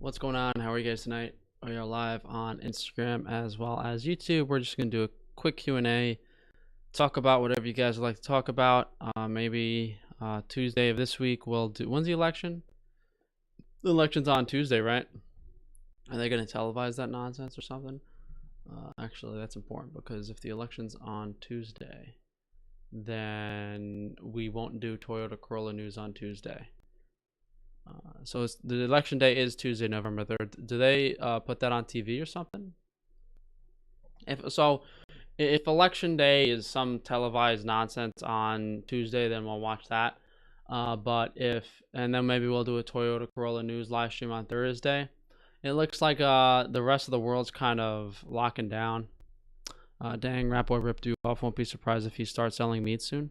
What's going on? How are you guys tonight? We are live on Instagram as well as YouTube. We're just going to do a quick Q&A, talk about whatever you guys would like to talk about. Maybe Tuesday of this week we'll do... When's the election? The election's on Tuesday, right? Are they going to televise that nonsense or something? Actually, that's important because if the election's on Tuesday, then we won't do Toyota Corolla news on Tuesday. So the election day is Tuesday, November 3rd. Do they put that on TV or something? If election day is some televised nonsense on Tuesday, then we'll watch that. And then maybe we'll do a Toyota Corolla news live stream on Thursday. It looks like the rest of the world's kind of locking down. Dang, Rat Boy ripped you off. Won't be surprised if he starts selling meat soon.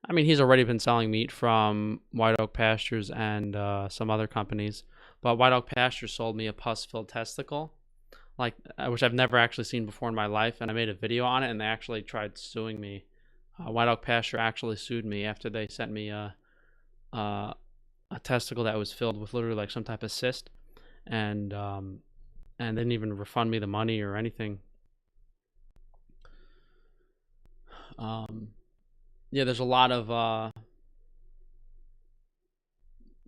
I mean, he's already been selling meat from White Oak Pastures and some other companies. But White Oak Pastures sold me a pus-filled testicle, which I've never actually seen before in my life. And I made a video on it, and they actually tried suing me. White Oak Pasture actually sued me after they sent me a testicle that was filled with literally like some type of cyst, and they didn't even refund me the money or anything. Yeah, there's a lot of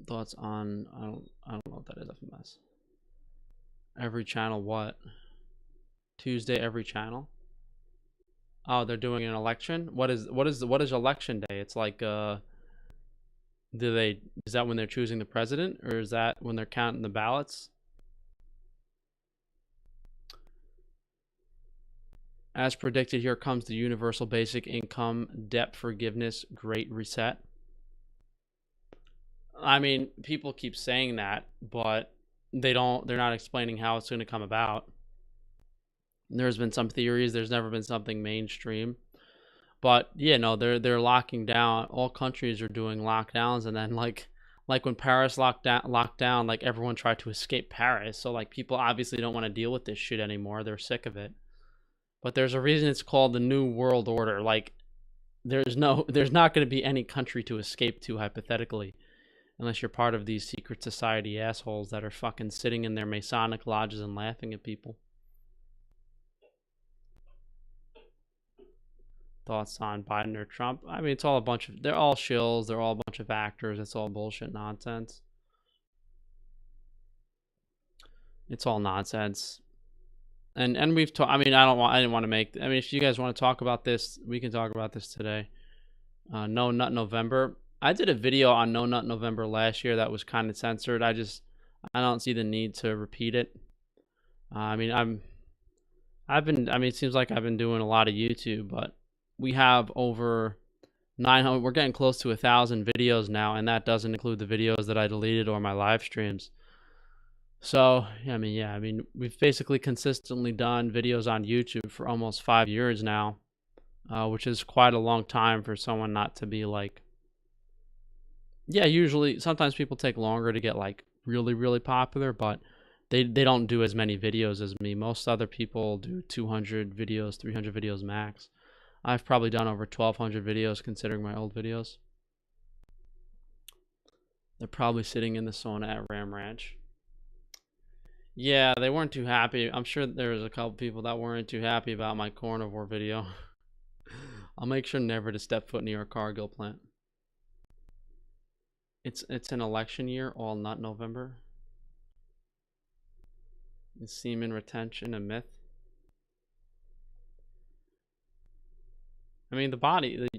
thoughts on I don't know what that is. FMS. Every channel what? Tuesday every channel. Oh, they're doing an election. What is election day? It's like is that when they're choosing the president, or is that when they're counting the ballots? As predicted, here comes the universal basic income, debt forgiveness, great reset. I mean, people keep saying that, but they're not explaining how it's going to come about. There's been some theories, there's never been something mainstream. But yeah, no, they're locking down. All countries are doing lockdowns, and then like when Paris locked down, like everyone tried to escape Paris. So like people obviously don't want to deal with this shit anymore. They're sick of it. But there's a reason it's called the New World Order. Like, there's not going to be any country to escape to, hypothetically, unless you're part of these secret society assholes that are fucking sitting in their Masonic lodges and laughing at people. Thoughts on Biden or Trump? I mean, it's all they're all shills. They're all a bunch of actors. It's all bullshit nonsense. It's all nonsense. And we've talked. I mean, I didn't want to make. I mean, if you guys want to talk about this, we can talk about this today. No Nut November. I did a video on No Nut November last year that was kind of censored. I don't see the need to repeat it. I mean, it seems like I've been doing a lot of YouTube, but we have over 900. We're getting close to 1,000 videos now, and that doesn't include the videos that I deleted or my live streams. So, I mean, we've basically consistently done videos on YouTube for almost 5 years now, which is quite a long time for someone not to be like, yeah, usually, sometimes people take longer to get like really, really popular, but they don't do as many videos as me. Most other people do 200 videos, 300 videos max. I've probably done over 1,200 videos considering my old videos. They're probably sitting in the sauna at Ram Ranch. Yeah, they weren't too happy. I'm sure there was a couple people that weren't too happy about my carnivore video. I'll make sure never to step foot near a Cargill plant. It's an election year, all nut November. Is semen retention a myth? I mean, the body.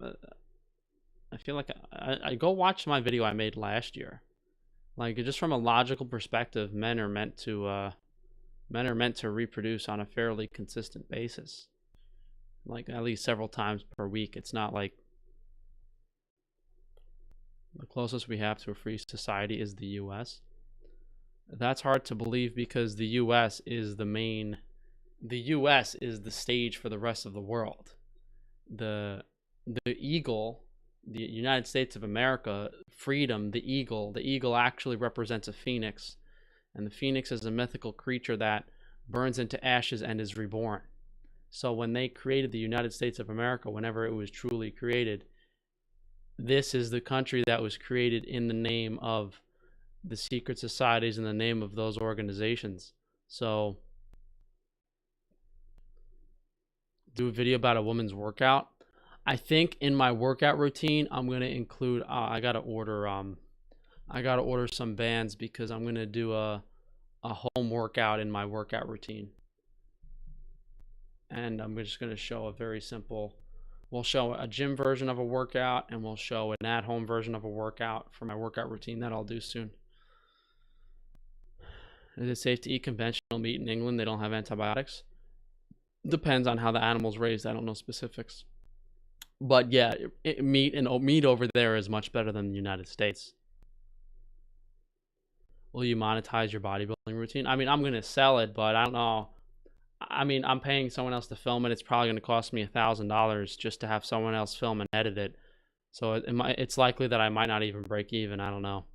I feel like I go watch my video I made last year. Like, just from a logical perspective, men are meant to reproduce on a fairly consistent basis, like at least several times per week. It's not like the closest we have to a free society is the U.S. That's hard to believe because the U.S. is the stage for the rest of the world. The eagle, the United States of America, freedom, the eagle actually represents a phoenix, and the phoenix is a mythical creature that burns into ashes and is reborn. So when they created the United States of America, whenever it was truly created, this is the country that was created in the name of the secret societies in the name of those organizations. So do a video about a woman's workout. I think in my workout routine, I'm gonna include. I gotta order. I gotta order some bands because I'm gonna do a home workout in my workout routine, and I'm just gonna show a very simple. We'll show a gym version of a workout, and we'll show an at-home version of a workout for my workout routine that I'll do soon. Is it safe to eat conventional meat in England? They don't have antibiotics. Depends on how the animal's raised. I don't know specifics. But yeah, meat over there is much better than the United States. Will you monetize your bodybuilding routine? I mean, I'm gonna sell it, but I don't know. I mean, I'm paying someone else to film it. It's probably gonna cost me $1,000 just to have someone else film and edit it. So it's likely that I might not even break even. I don't know.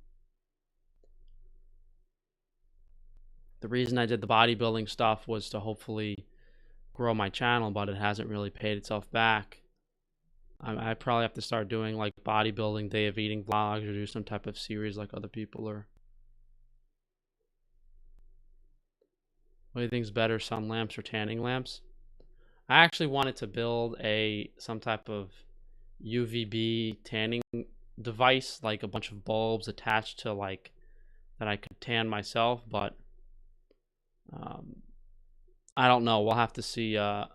The reason I did the bodybuilding stuff was to hopefully grow my channel, but it hasn't really paid itself back. I probably have to start doing like bodybuilding day of eating vlogs or do some type of series like other people are. What do you think is better, sun lamps or tanning lamps? I actually wanted to build some type of UVB tanning device, like a bunch of bulbs attached to like that I could tan myself, but I don't know. We'll have to see. I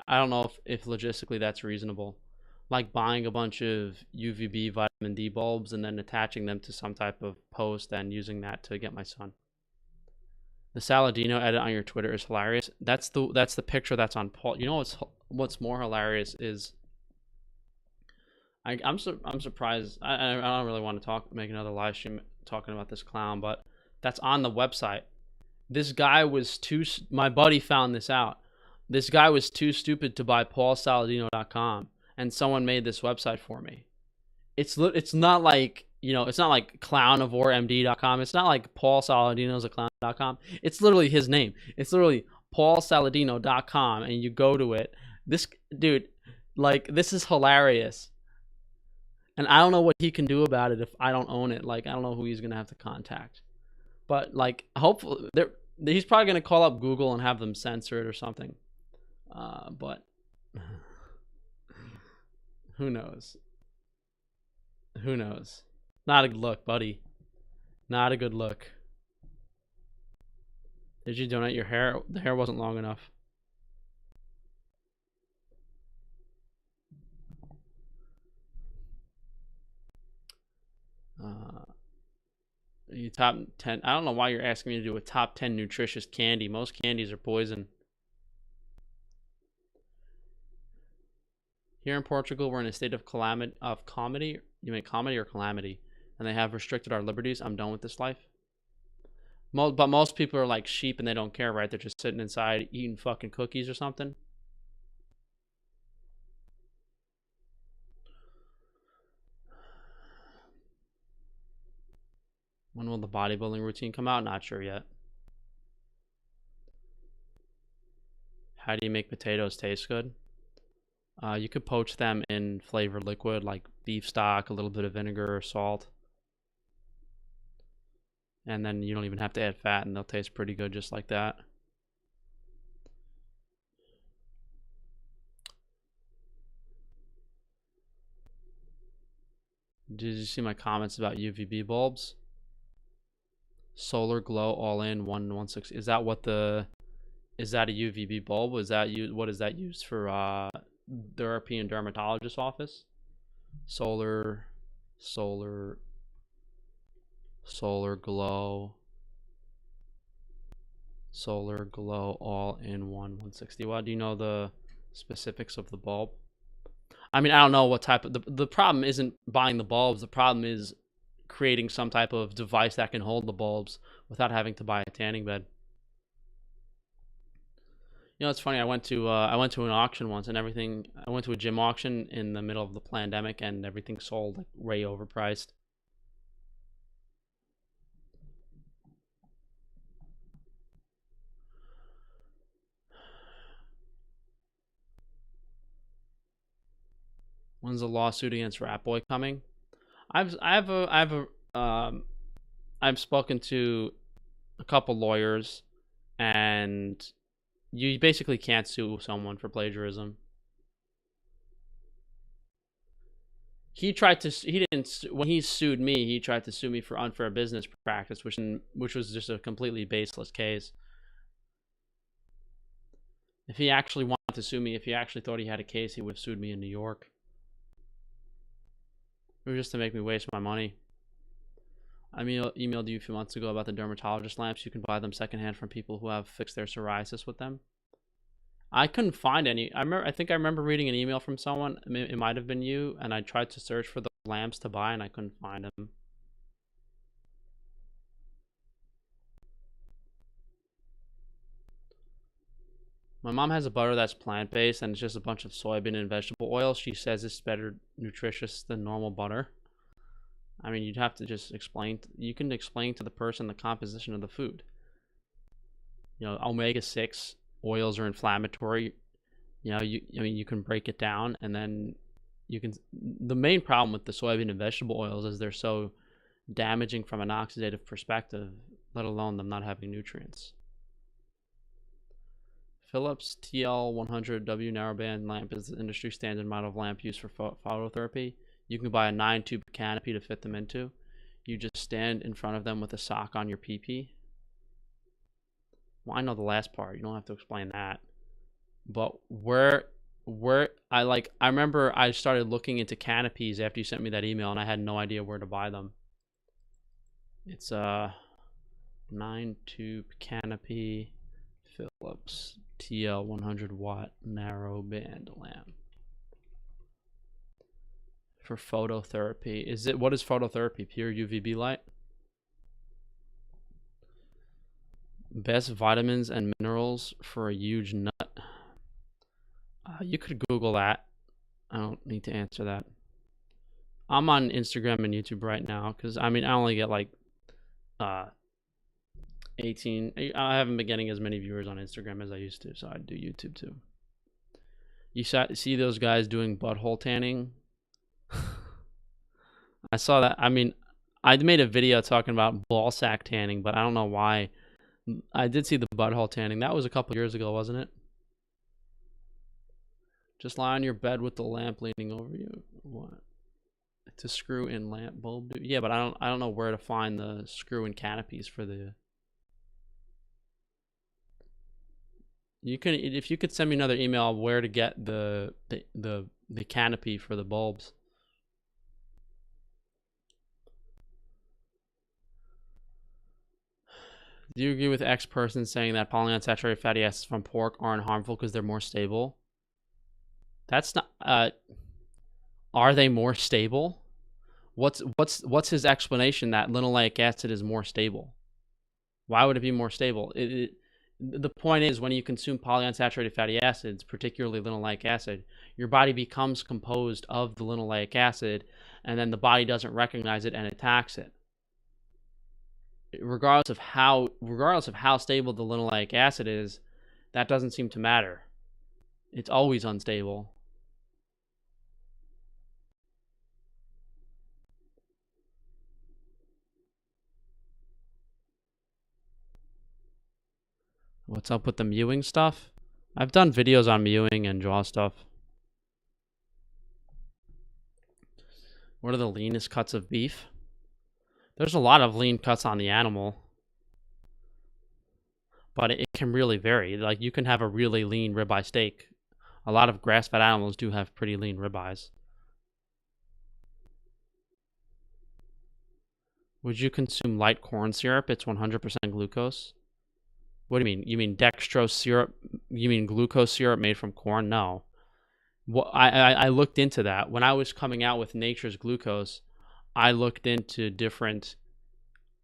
don't know if logistically that's reasonable. Like buying a bunch of UVB vitamin D bulbs and then attaching them to some type of post and using that to get my sun. The Saladino edit on your Twitter is hilarious. That's the picture that's on Paul. You know what's more hilarious is I'm surprised. I don't really want to make another live stream talking about this clown, but that's on the website. This guy was my buddy found this out. This guy was too stupid to buy paulsaladino.com, and someone made this website for me. It's not like, it's not like clownivoremd.com. It's not like paulsaladino'saclown.com. It's literally his name. It's literally paulsaladino.com, and you go to it. This dude, like, this is hilarious. And I don't know what he can do about it if I don't own it. Like, I don't know who he's going to have to contact. But, like, hopefully, he's probably going to call up Google and have them censor it or something. But who knows? Who knows? Not a good look, buddy. Not a good look. Did you donate your hair? The hair wasn't long enough. You top 10. I don't know why you're asking me to do a top 10 nutritious candy. Most candies are poison. Here in Portugal, we're in a state of comedy. You mean comedy or calamity? And they have restricted our liberties. I'm done with this life. But most people are like sheep and they don't care, right? They're just sitting inside eating fucking cookies or something. When will the bodybuilding routine come out? Not sure yet. How do you make potatoes taste good? You could poach them in flavored liquid like beef stock, a little bit of vinegar or salt. And then you don't even have to add fat and they'll taste pretty good just like that. Did you see my comments about UVB bulbs? Solar glow all in 116. Is that a UVB bulb? What is that used for the European dermatologist office? Solar glow all in 160 watt. Do you know the specifics of the bulb? I mean, I don't know what type of the problem isn't buying the bulbs. The problem is creating some type of device that can hold the bulbs without having to buy a tanning bed. It's funny. I went to an auction once, and everything. I went to a gym auction in the middle of the pandemic, and everything sold like way overpriced. When's the lawsuit against Rat Boy coming? I have a I've spoken to a couple lawyers, and you basically can't sue someone for plagiarism. He tried to. He didn't. When he sued me, he tried to sue me for unfair business practice, which was just a completely baseless case. If he actually wanted to sue me, if he actually thought he had a case, he would have sued me in New York. It was just to make me waste my money. I emailed you a few months ago about the dermatologist lamps. You can buy them secondhand from people who have fixed their psoriasis with them. I couldn't find any. I think I remember reading an email from someone. It might have been you, and I tried to search for the lamps to buy, and I couldn't find them. My mom has a butter that's plant-based, and it's just a bunch of soybean and vegetable oil. She says it's better nutritious than normal butter. I mean, you'd have to just explain. You can explain to the person the composition of the food. You know, omega-6 oils are inflammatory. You know, you can break it down, and then you can. The main problem with the soybean and vegetable oils is they're so damaging from an oxidative perspective, let alone them not having nutrients. Philips TL100W narrowband lamp is the industry standard model of lamp used for phototherapy. You can buy a 9-tube canopy to fit them into. You just stand in front of them with a sock on your pee-pee. Well, I know the last part. You don't have to explain that. But where I remember I started looking into canopies after you sent me that email, and I had no idea where to buy them. It's a 9-tube canopy Philips TL 100 watt narrow band lamp for phototherapy. What is phototherapy? Pure UVB light? Best vitamins and minerals for a huge nut. You could Google that. I don't need to answer that. I'm on Instagram and YouTube right now because I only get like 18. I haven't been getting as many viewers on Instagram as I used to, so I do YouTube too. You see those guys doing butthole tanning? I saw that. I made a video talking about ball sack tanning, but I don't know why. I did see the butthole tanning. That was a couple years ago, wasn't it? Just lie on your bed with the lamp leaning over you. What? To screw in lamp bulb? Yeah, but I don't know where to find the screw in canopies for the. If you could send me another email where to get the canopy for the bulbs. Do you agree with X person saying that polyunsaturated fatty acids from pork aren't harmful because they're more stable? That's not. Are they more stable? What's his explanation that linoleic acid is more stable? Why would it be more stable? The point is, when you consume polyunsaturated fatty acids, particularly linoleic acid, your body becomes composed of the linoleic acid, and then the body doesn't recognize it and attacks it. Regardless of how stable the linoleic acid is, that doesn't seem to matter. It's always unstable. What's up with the mewing stuff? I've done videos on mewing and jaw stuff. What are the leanest cuts of beef? There's a lot of lean cuts on the animal, but it can really vary. Like, you can have a really lean ribeye steak. A lot of grass-fed animals do have pretty lean ribeyes. Would you consume light corn syrup? It's 100% glucose. What do you mean? You mean dextrose syrup? You mean glucose syrup made from corn? No. Well, I looked into that. When I was coming out with Nature's Glucose, I looked into different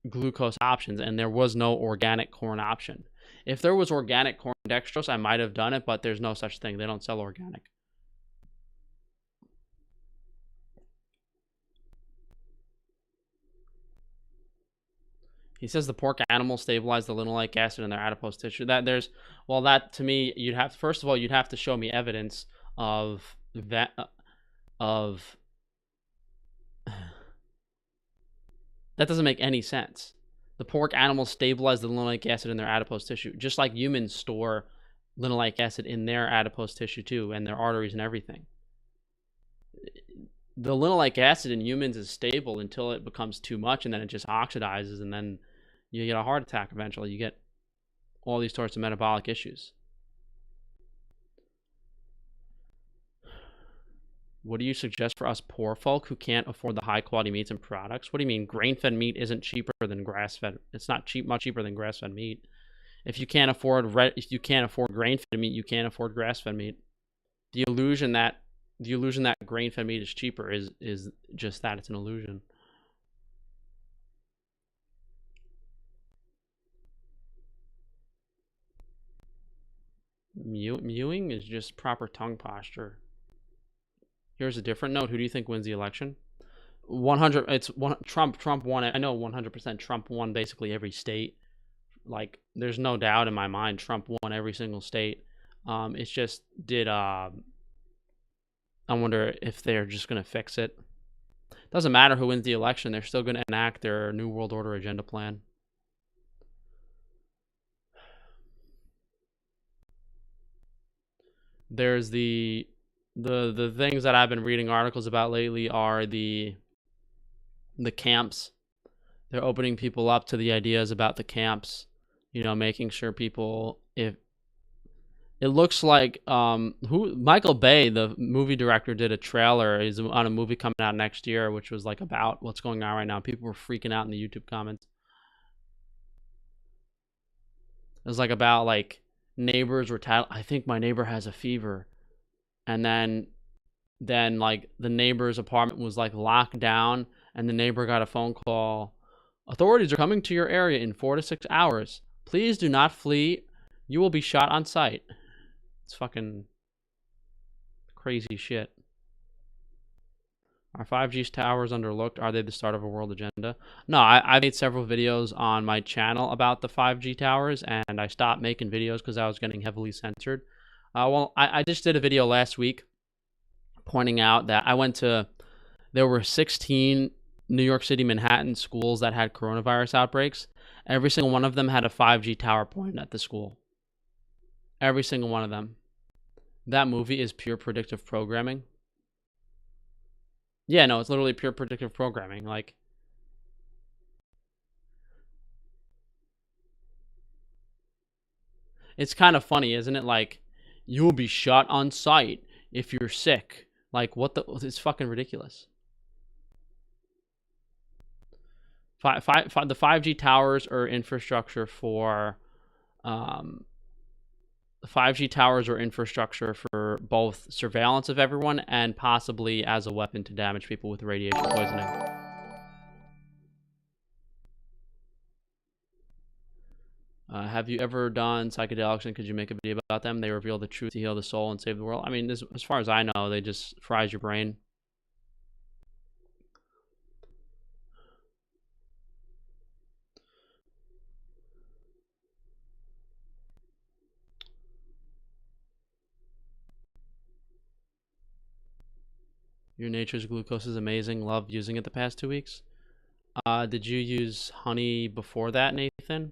glucose options, and there was no organic corn option. If there was organic corn dextrose, I might have done it, but there's no such thing. They don't sell organic. He says the pork animals stabilize the linoleic acid in their adipose tissue. That to me, you'd have to show me evidence of that that doesn't make any sense. The pork animals stabilize the linoleic acid in their adipose tissue, just like humans store linoleic acid in their adipose tissue too, and their arteries and everything. The linoleic acid in humans is stable until it becomes too much, and then it just oxidizes, and then you get a heart attack eventually. You get all these sorts of metabolic issues. What do you suggest for us poor folk who can't afford the high quality meats and products? What do you mean? Grain-fed meat isn't cheaper than grass-fed. It's not much cheaper than grass-fed meat. If you can't afford grain-fed meat, you can't afford grass-fed meat. The illusion that grain-fed meat is cheaper is just that. It's an illusion. Mewing is just proper tongue posture. Here's a different note. Who do you think wins the election? 100. Trump won it. I know 100% Trump won basically every state. Like, there's no doubt in my mind Trump won every single state. It's just I wonder if they're just going to fix it. Doesn't matter who wins the election. They're still going to enact their New World Order agenda plan. There's the things that I've been reading articles about lately are the camps. They're opening people up to the ideas about the camps, making sure people, if it looks like Michael Bay, the movie director, did a trailer. He's on a movie coming out next year, which was like about what's going on right now. People were freaking out in the YouTube comments. It was like about like neighbors were I think my neighbor has a fever, and then like the neighbor's apartment was like locked down, and the neighbor got a phone call. Authorities are coming to your area in 4 to 6 hours. Please do not flee. You will be shot on sight. It's fucking crazy shit. Are 5G towers underlooked? Are they the start of a world agenda? No, I made several videos on my channel about the 5G towers, and I stopped making videos because I was getting heavily censored. Well, I just did a video last week pointing out that there were 16 New York City, Manhattan schools that had coronavirus outbreaks. Every single one of them had a 5G tower pointed at the school. Every single one of them. That movie is pure predictive programming. Yeah, no, it's literally pure predictive programming. Like, it's kind of funny, isn't it? Like, you'll be shot on sight if you're sick. Like, it's fucking ridiculous. The 5G towers are infrastructure for, 5G towers are infrastructure for both surveillance of everyone and possibly as a weapon to damage people with radiation poisoning. Have you ever done psychedelics, and could you make a video about them? They reveal the truth to heal the soul and save the world. I mean, as far as I know, they just fries your brain. Your nature's glucose is amazing. Love using it the past 2 weeks. Did you use honey before that, Nathan?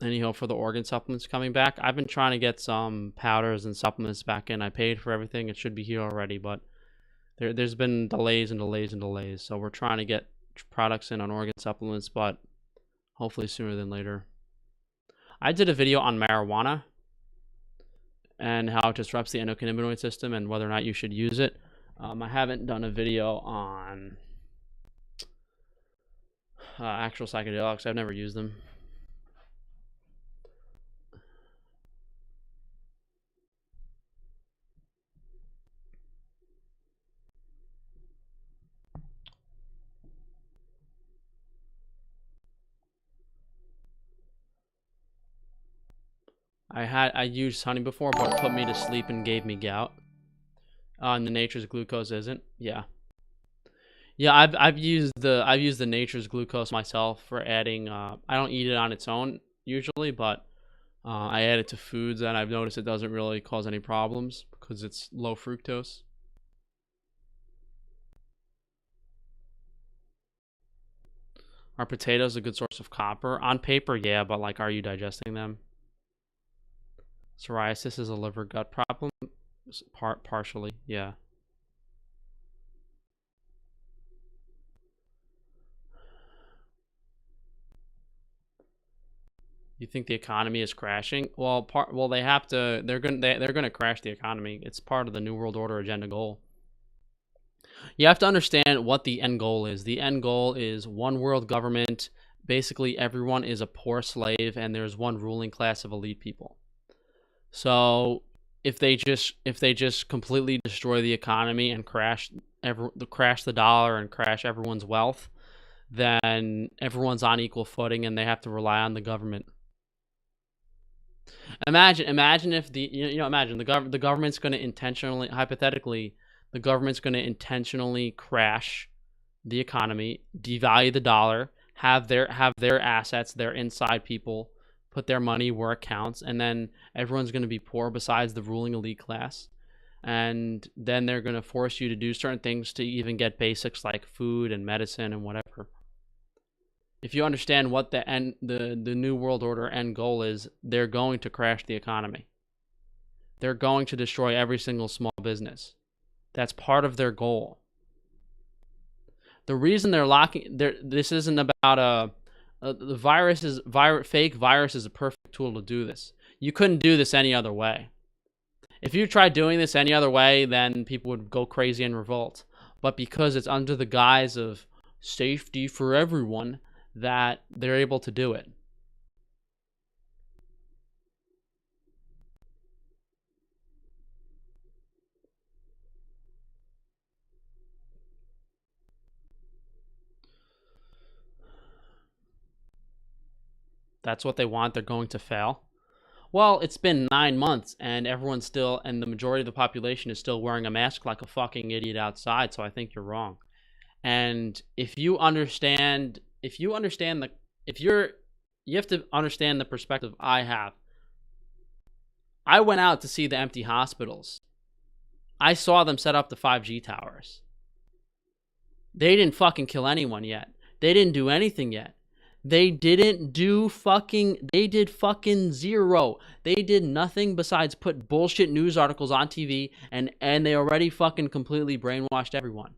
Any hope for the organ supplements coming back? I've been trying to get some powders and supplements back in. I paid for everything. It should be here already, but there's been delays and delays and delays. So we're trying to get products in on organ supplements, but hopefully sooner than later. I did a video on marijuana and how it disrupts the endocannabinoid system and whether or not you should use it. I haven't done a video on actual psychedelics. I've never used them. I used honey before, but it put me to sleep and gave me gout. And the nature's glucose isn't. Yeah. Yeah, I've used the nature's glucose myself for adding. I don't eat it on its own usually, but I add it to foods, and I've noticed it doesn't really cause any problems because it's low fructose. Are potatoes a good source of copper? On paper, yeah, but like, are you digesting them? Psoriasis is a liver gut problem? Partially, yeah. You think the economy is crashing? Well, they have to. They're gonna crash the economy. It's part of the New World Order agenda goal. You have to understand what the end goal is. The end goal is one world government. Basically, everyone is a poor slave, and there's one ruling class of elite people. So if they just completely destroy the economy and crash the dollar and crash everyone's wealth, then everyone's on equal footing, and they have to rely on the government. Imagine if imagine the government's going to intentionally, hypothetically, the government's going to intentionally crash the economy, devalue the dollar, have their assets, their inside people put their money where it counts, and then everyone's going to be poor besides the ruling elite class. And then they're going to force you to do certain things to even get basics like food and medicine and whatever. If you understand what the New World Order end goal is, they're going to crash the economy. They're going to destroy every single small business. That's part of their goal. The reason they're this isn't about the fake virus is a perfect tool to do this. You couldn't do this any other way. If you tried doing this any other way, then people would go crazy and revolt. But because it's under the guise of safety for everyone, that they're able to do it. That's what they want. They're going to fail. Well, it's been 9 months and everyone's still, and the majority of the population is still wearing a mask like a fucking idiot outside. So I think you're wrong. And you have to understand the perspective I have. I went out to see the empty hospitals. I saw them set up the 5G towers. They didn't fucking kill anyone yet. They didn't do anything yet. They did fucking zero. They did nothing besides put bullshit news articles on TV, and they already fucking completely brainwashed everyone.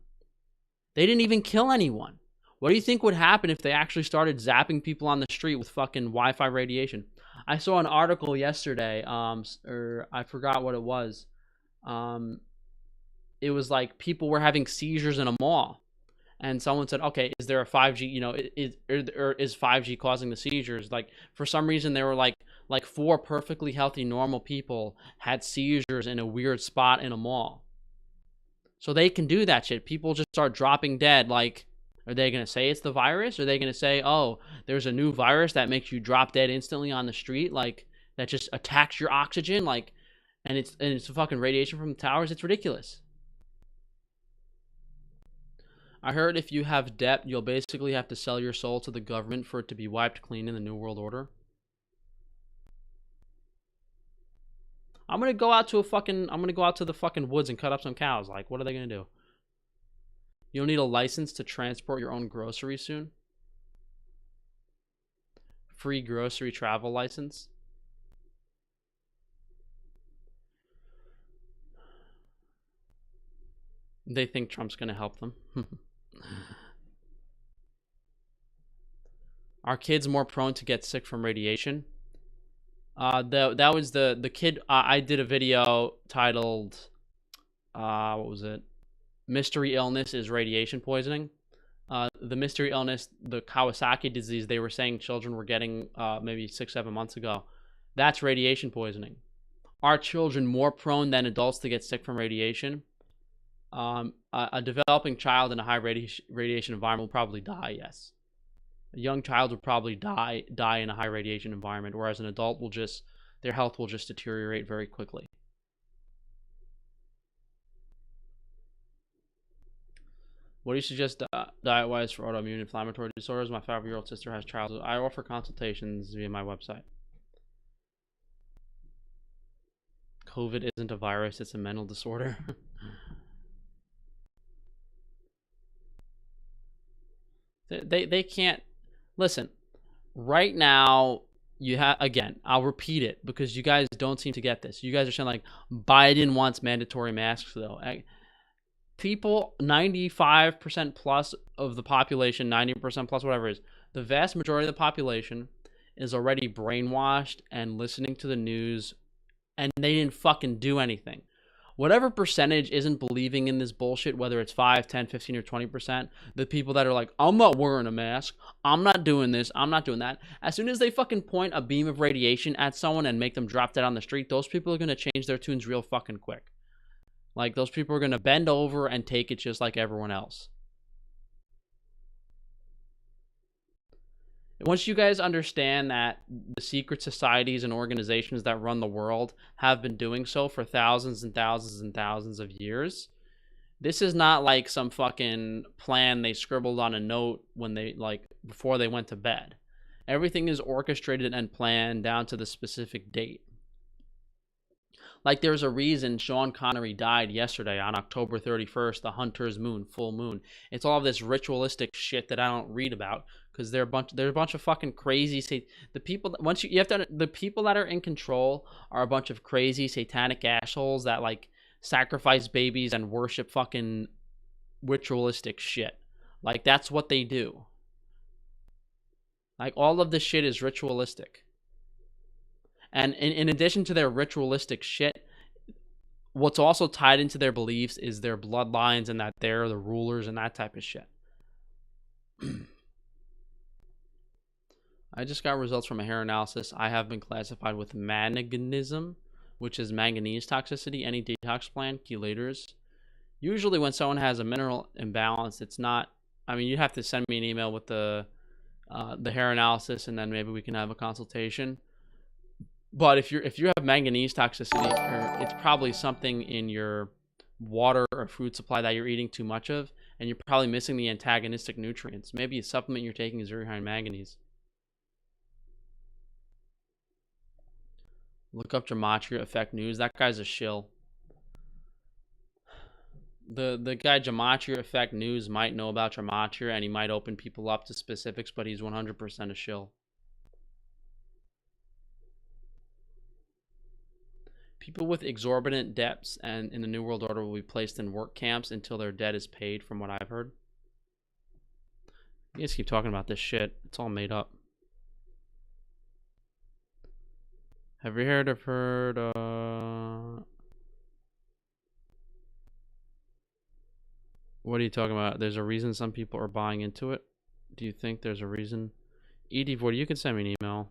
They didn't even kill anyone. What do you think would happen if they actually started zapping people on the street with fucking Wi-Fi radiation? I saw an article yesterday, or I forgot what it was. It was like people were having seizures in a mall. And someone said, okay, is there a 5G, is 5G causing the seizures? Like, for some reason, there were like 4 perfectly healthy, normal people had seizures in a weird spot in a mall. So they can do that shit. People just start dropping dead. Like, are they going to say it's the virus? Are they going to say, oh, there's a new virus that makes you drop dead instantly on the street? Like, that just attacks your oxygen? Like, and it's fucking radiation from the towers? It's ridiculous. I heard if you have debt, you'll basically have to sell your soul to the government for it to be wiped clean in the New World Order. I'm gonna go out to the fucking woods and cut up some cows. Like, what are they gonna do? You'll need a license to transport your own groceries soon. Free grocery travel license. They think Trump's gonna help them. Are kids more prone to get sick from radiation? That was the kid. I did a video titled, what was it? Mystery illness is radiation poisoning. The mystery illness, the Kawasaki disease, they were saying children were getting maybe 6-7 months ago. That's radiation poisoning. Are children more prone than adults to get sick from radiation? A developing child in a high radiation environment will probably die, yes. A young child would probably die in a high radiation environment, whereas an adult will their health will just deteriorate very quickly. What do you suggest diet-wise for autoimmune inflammatory disorders? My 5-year-old sister has childhood. I offer consultations via my website. COVID isn't a virus, it's a mental disorder. They can't. Listen, right now, you have, again, I'll repeat it because you guys don't seem to get this. You guys are saying like Biden wants mandatory masks, though. People, 95% plus of the population, 90% plus, whatever it is, the vast majority of the population is already brainwashed and listening to the news, and they didn't fucking do anything. Whatever percentage isn't believing in this bullshit, whether it's 5, 10, 15, or 20%, the people that are like, I'm not wearing a mask, I'm not doing this, I'm not doing that, as soon as they fucking point a beam of radiation at someone and make them drop dead on the street, those people are going to change their tunes real fucking quick. Like, those people are going to bend over and take it just like everyone else. Once you guys understand that the secret societies and organizations that run the world have been doing so for thousands and thousands and thousands of years, this is not like some fucking plan they scribbled on a note when they, like, before they went to bed. Everything is orchestrated and planned down to the specific date. Like, there's a reason Sean Connery died yesterday on October 31st, the Hunter's Moon, full moon. It's all this ritualistic shit that I don't read about because they're a bunch of fucking crazy. The people you have to, the people that are in control are a bunch of crazy satanic assholes that like sacrifice babies and worship fucking ritualistic shit. Like, that's what they do. Like, all of this shit is ritualistic. And in addition to their ritualistic shit, what's also tied into their beliefs is their bloodlines and that they're the rulers and that type of shit. I just got results from a hair analysis. I have been classified with manganism, which is manganese toxicity. Any detox plan, chelators. Usually when someone has a mineral imbalance, it's not, I mean, you have to send me an email with the hair analysis, and then maybe we can have a consultation. But if you have manganese toxicity, it's probably something in your water or food supply that you're eating too much of, and you're probably missing the antagonistic nutrients. Maybe a supplement you're taking is very high in manganese. Look up Gematria Effect News. That guy's a shill. The guy Gematria Effect News might know about Gematria, and he might open people up to specifics, but he's 100% a shill. People with exorbitant debts and in the New World Order will be placed in work camps until their debt is paid, from what I've heard. You guys keep talking about this shit. It's all made up. Have you heard what are you talking about? There's a reason some people are buying into it. Do you think there's a reason? ED40, you can send me an email.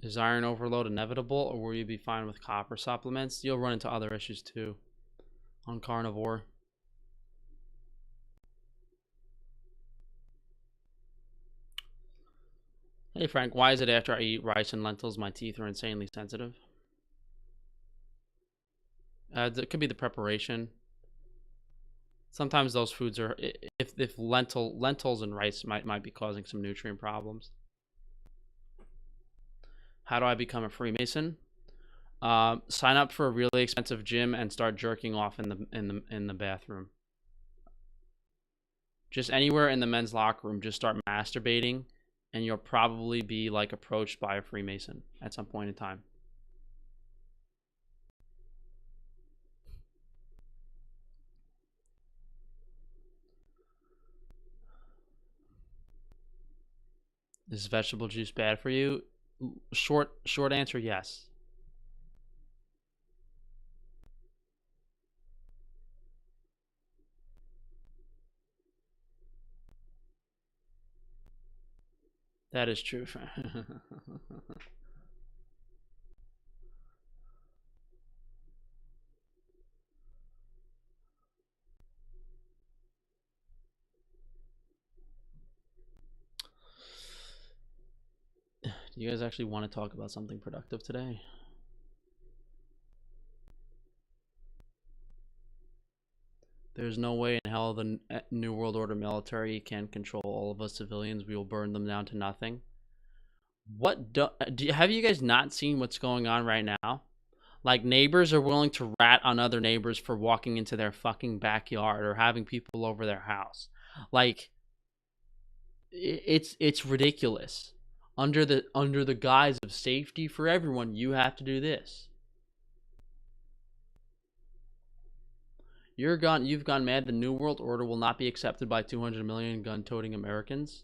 Is iron overload inevitable, or will you be fine with copper supplements? You'll run into other issues too on carnivore. Hey Frank, why is it after I eat rice and lentils my teeth are insanely sensitive? It could be the preparation. Sometimes those foods are, if lentils and rice might be causing some nutrient problems. How do I become a Freemason? Sign up for a really expensive gym and start jerking off in the bathroom. Just anywhere in the men's locker room, just start masturbating, and you'll probably be like approached by a Freemason at some point in time. Is vegetable juice bad for you? Short answer, yes. That is true. Do you guys actually want to talk about something productive today? There's no way in hell the New World Order military can control all of us civilians. We will burn them down to nothing. Have you guys not seen what's going on right now? Like, neighbors are willing to rat on other neighbors for walking into their fucking backyard or having people over their house. Like, it's ridiculous. Under the guise of safety for everyone, you have to do this. You've gone mad. The New World Order will not be accepted by 200 million gun-toting Americans.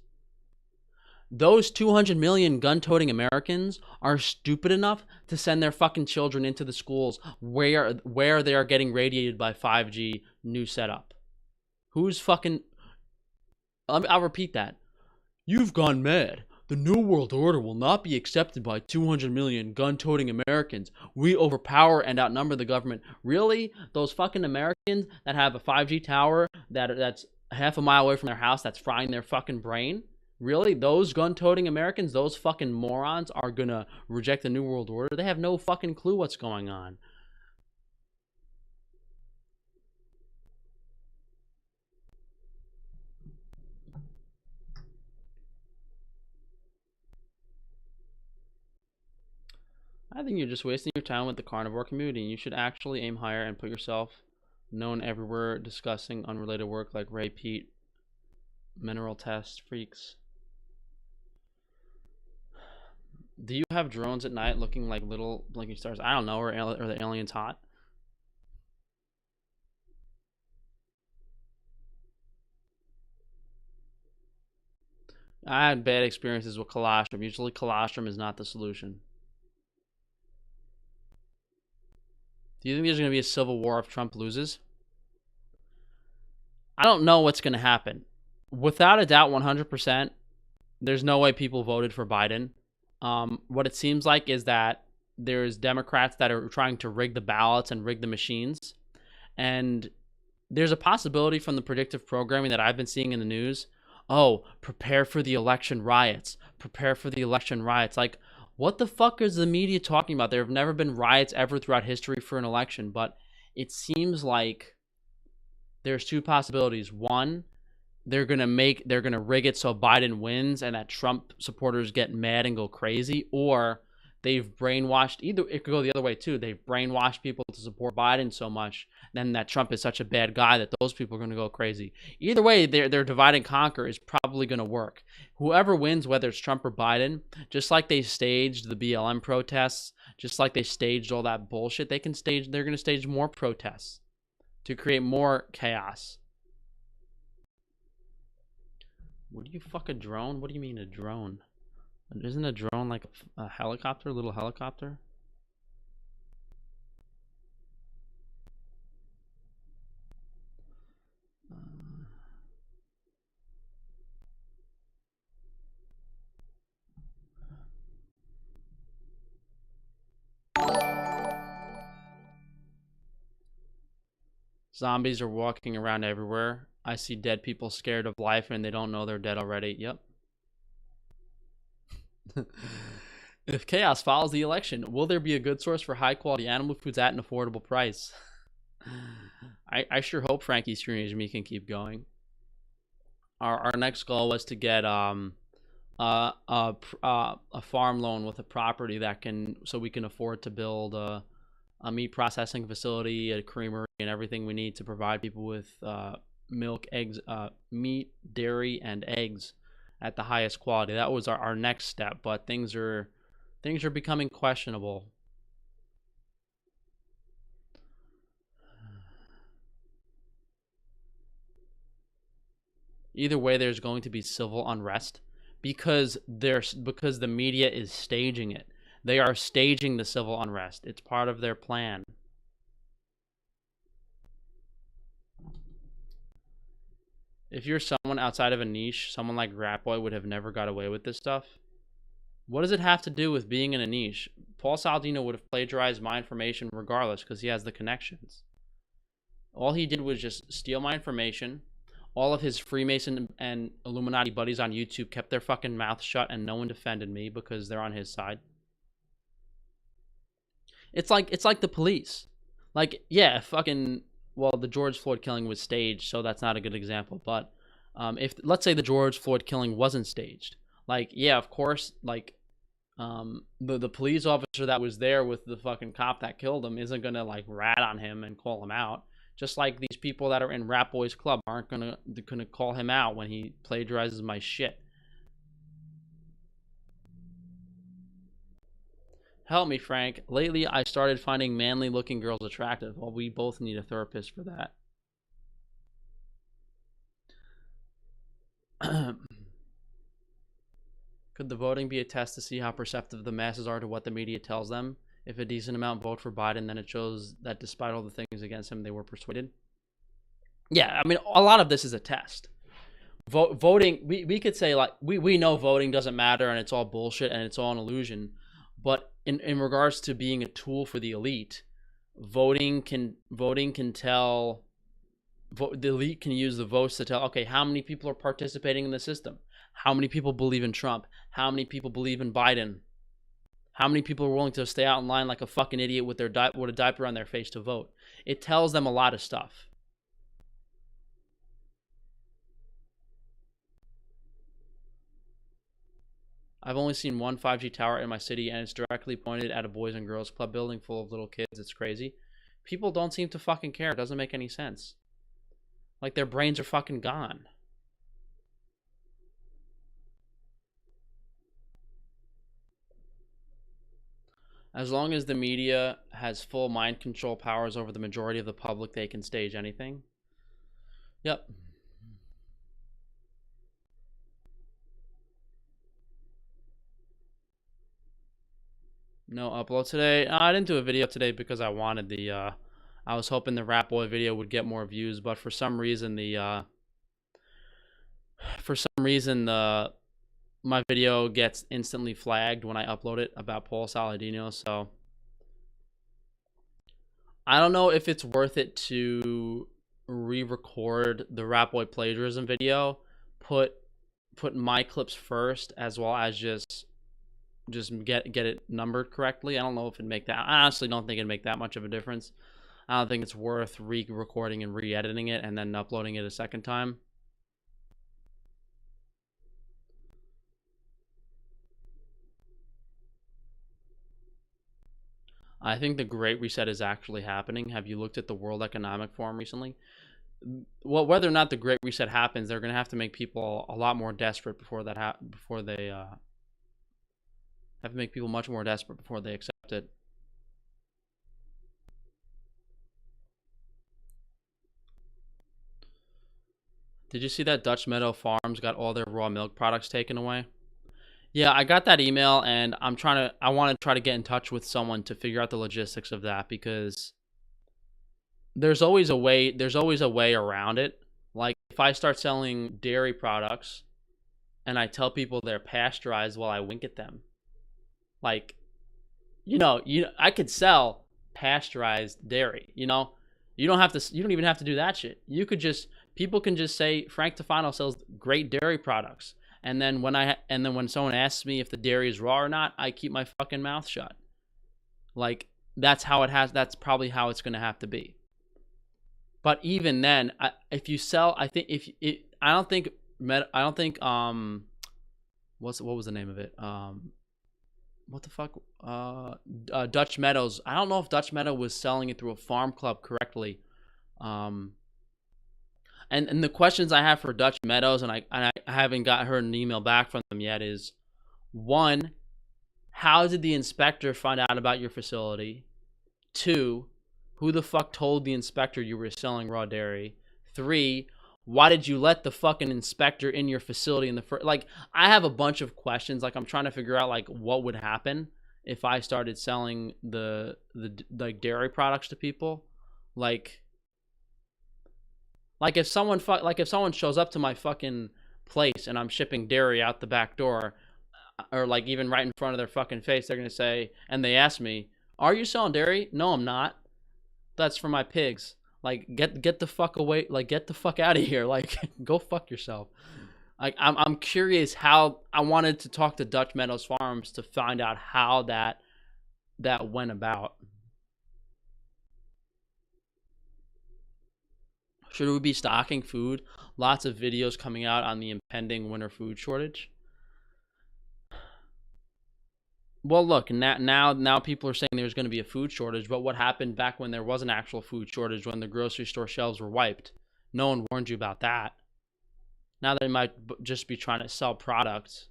Those 200 million gun-toting Americans are stupid enough to send their fucking children into the schools where they are getting radiated by 5G new setup. Who's fucking... I'll repeat that. You've gone mad. The New World Order will not be accepted by 200 million gun-toting Americans. We overpower and outnumber the government. Really? Those fucking Americans that have a 5G tower that's half a mile away from their house that's frying their fucking brain? Really? Those gun-toting Americans, those fucking morons are gonna reject the New World Order? They have no fucking clue what's going on. I think you're just wasting your time with the carnivore community. You should actually aim higher and put yourself known everywhere discussing unrelated work like Ray Pete, mineral test freaks. Do you have drones at night looking like little blinking stars? I don't know. Are the aliens hot? I had bad experiences with colostrum. Usually colostrum is not the solution. Do you think there's going to be a civil war if Trump loses? I don't know what's going to happen. Without a doubt, 100%, there's no way people voted for Biden. What it seems like is that there's Democrats that are trying to rig the ballots and rig the machines. And there's a possibility from the predictive programming that I've been seeing in the news. Oh, prepare for the election riots. Prepare for the election riots. Like, what the fuck is the media talking about? There have never been riots ever throughout history for an election, but it seems like there's two possibilities. One, they're gonna rig it so Biden wins and that Trump supporters get mad and go crazy, or they've brainwashed, either it could go the other way too. They've brainwashed people to support Biden so much then that Trump is such a bad guy that those people are going to go crazy. Either way, their divide and conquer is probably going to work. Whoever wins, whether it's Trump or Biden, just like they staged the BLM protests, just like they staged all that bullshit, they're going to stage more protests to create more chaos. What do you fuck a drone? What do you mean a drone? Isn't a drone like a helicopter, a little helicopter? Zombies are walking around everywhere. I see dead people scared of life and they don't know they're dead already. Yep. If chaos follows the election, will there be a good source for high quality animal foods at an affordable price? I sure hope Frankie's Screenage Me can keep going. Our next goal was to get a farm loan with a property that can, so we can afford to build a meat processing facility, a creamery, and everything we need to provide people with milk, eggs, meat, dairy, and eggs at the highest quality. That was our next step, but things are becoming questionable. Either way, there's going to be civil unrest because the media is staging it. They are staging the civil unrest. It's part of their plan. If you're someone outside of a niche, someone like Rat Boy would have never got away with this stuff. What does it have to do with being in a niche? Paul Saldino would have plagiarized my information regardless because he has the connections. All he did was just steal my information. All of his Freemason and Illuminati buddies on YouTube kept their fucking mouth shut and no one defended me because they're on his side. It's like the police. Like, yeah, fucking, well, the George Floyd killing was staged, so that's not a good example. But if, let's say the George Floyd killing wasn't staged, like, yeah, of course, like, The police officer that was there with the fucking cop that killed him isn't gonna like rat on him and call him out. Just like these people that are in Rap Boys Club aren't gonna call him out when he plagiarizes my shit. Help me, Frank. Lately, I started finding manly-looking girls attractive. Well, we both need a therapist for that. Could the voting be a test to see how perceptive the masses are to what the media tells them? If a decent amount vote for Biden, then it shows that despite all the things against him, they were persuaded. Yeah, I mean, a lot of this is a test. Voting, we could say, like, we know voting doesn't matter and it's all bullshit and it's all an illusion. But in regards to being a tool for the elite, voting can tell, the elite can use the votes to tell, okay, how many people are participating in the system? How many people believe in Trump? How many people believe in Biden? How many people are willing to stay out in line like a fucking idiot with a diaper on their face to vote? It tells them a lot of stuff. I've only seen one 5G tower in my city, and it's directly pointed at a boys and girls club building full of little kids. It's crazy. People don't seem to fucking care. It doesn't make any sense. Like, their brains are fucking gone. As long as the media has full mind control powers over the majority of the public, they can stage anything. Yep. No upload today. I didn't do a video today because I wanted the I was hoping the Rap Boy video would get more views, but for some reason my video gets instantly flagged when I upload it about Paul Saladino, so I don't know if it's worth it to re-record the Rap Boy plagiarism video, put my clips first, as well as just get it numbered correctly. I don't know if it'd make that. I honestly don't think it'd make that much of a difference. I don't think it's worth re-recording and re-editing it and then uploading it a second time. I think the Great Reset is actually happening. Have you looked at the World Economic Forum recently? Well, whether or not the Great Reset happens, they're going to have to make people a lot more desperate before they have to make people much more desperate before they accept it. Did you see that Dutch Meadow Farms got all their raw milk products taken away? Yeah, I got that email, and I want to try to get in touch with someone to figure out the logistics of that, because there's always a way around it. Like, if I start selling dairy products and I tell people they're pasteurized while I wink at them, like, I could sell pasteurized dairy, you don't even have to do that shit. People can just say Frank Tufano sells great dairy products. And then when someone asks me if the dairy is raw or not, I keep my fucking mouth shut. Like, that's probably how it's going to have to be. But even then, if you sell, I don't think what was the name of it? What the fuck? Dutch Meadows. I don't know if Dutch Meadow was selling it through a farm club correctly. And the questions I have for Dutch Meadows, and I haven't heard an email back from them yet, is, one, how did the inspector find out about your facility? Two, who the fuck told the inspector you were selling raw dairy? Three, why did you let the fucking inspector in your facility in the first? Like, I have a bunch of questions. Like, I'm trying to figure out, like, what would happen if I started selling the dairy products to people. Like if someone shows up to my fucking place and I'm shipping dairy out the back door, or like even right in front of their fucking face, they're gonna say, and they ask me, "Are you selling dairy?" No, I'm not. That's for my pigs. Like, get the fuck away. Like, get the fuck out of here. Like, go fuck yourself. Like, I'm curious how. I wanted to talk to Dutch Meadows Farms to find out how that went about. Should we be stocking food? Lots of videos coming out on the impending winter food shortage. Well, look, now people are saying there's going to be a food shortage, but what happened back when there was an actual food shortage, when the grocery store shelves were wiped? No one warned you about that. Now they might just be trying to sell products.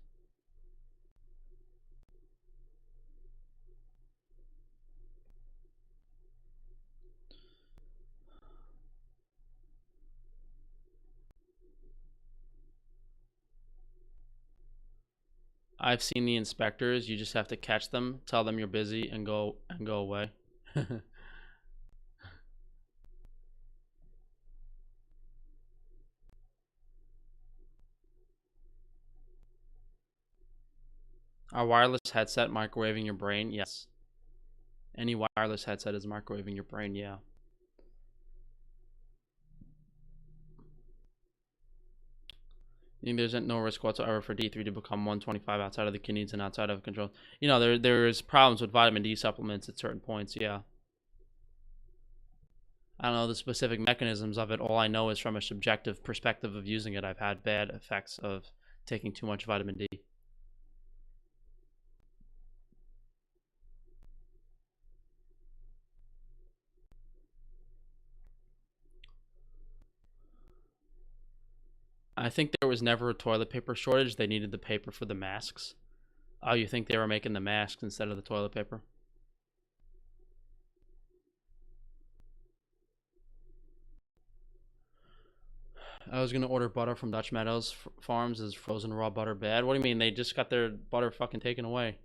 I've seen the inspectors. You just have to catch them, tell them you're busy, and go away. Our wireless headset microwaving your brain? Yes. Any wireless headset is microwaving your brain, yeah. I think there's no risk whatsoever for D3 to become 125 outside of the kidneys and outside of control. You know, there's problems with vitamin D supplements at certain points, yeah. I don't know the specific mechanisms of it. All I know is from a subjective perspective of using it, I've had bad effects of taking too much vitamin D. I think there was never a toilet paper shortage. They needed the paper for the masks. Oh, you think they were making the masks instead of the toilet paper? I was gonna order butter from Dutch Meadows Farms. Is frozen raw butter bad? What do you mean? They just got their butter fucking taken away.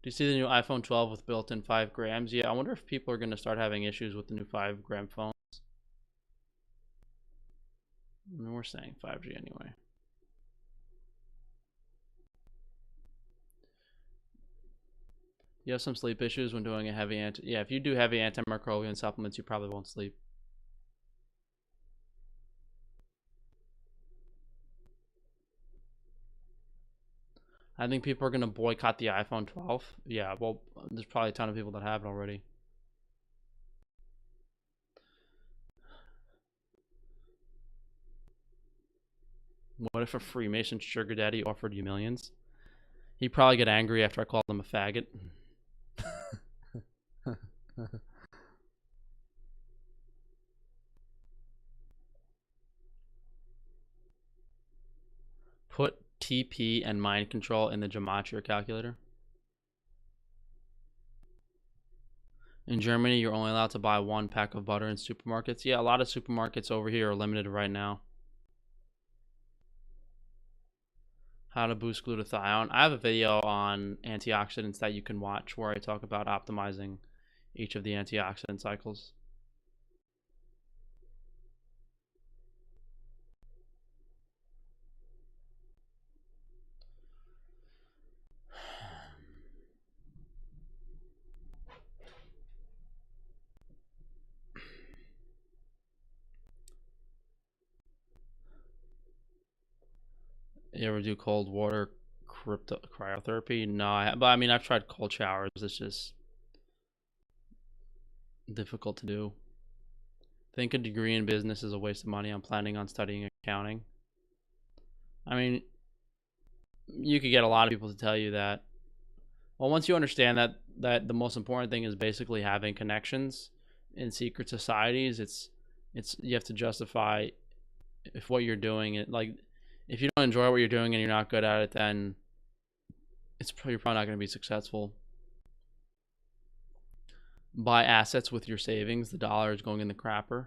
Do you see the new iPhone 12 with built-in 5 grams? Yeah, I wonder if people are gonna start having issues with the new 5 gram phone. I mean, we're saying 5G anyway. You have some sleep issues when doing a heavy yeah, if you do heavy antimicrobial supplements, you probably won't sleep. I think people are gonna boycott the iPhone 12. Yeah, well, there's probably a ton of people that have it already. What if a Freemason sugar daddy offered you millions? He'd probably get angry after I called him a faggot. Put TP and mind control in the gematria calculator. In Germany, you're only allowed to buy 1 pack of butter in supermarkets. Yeah, a lot of supermarkets over here are limited right now. How to boost glutathione. I have a video on antioxidants that you can watch where I talk about optimizing each of the antioxidant cycles. You ever do cold water cryotherapy? No, but I mean, I've tried cold showers. It's just difficult to do. Think a degree in business is a waste of money. I'm planning on studying accounting. I mean, you could get a lot of people to tell you that. Well, once you understand that the most important thing is basically having connections in secret societies, it's you have to justify if what you're doing it like if you don't enjoy what you're doing and you're not good at it, then you're probably not going to be successful. Buy assets with your savings. The dollar is going in the crapper.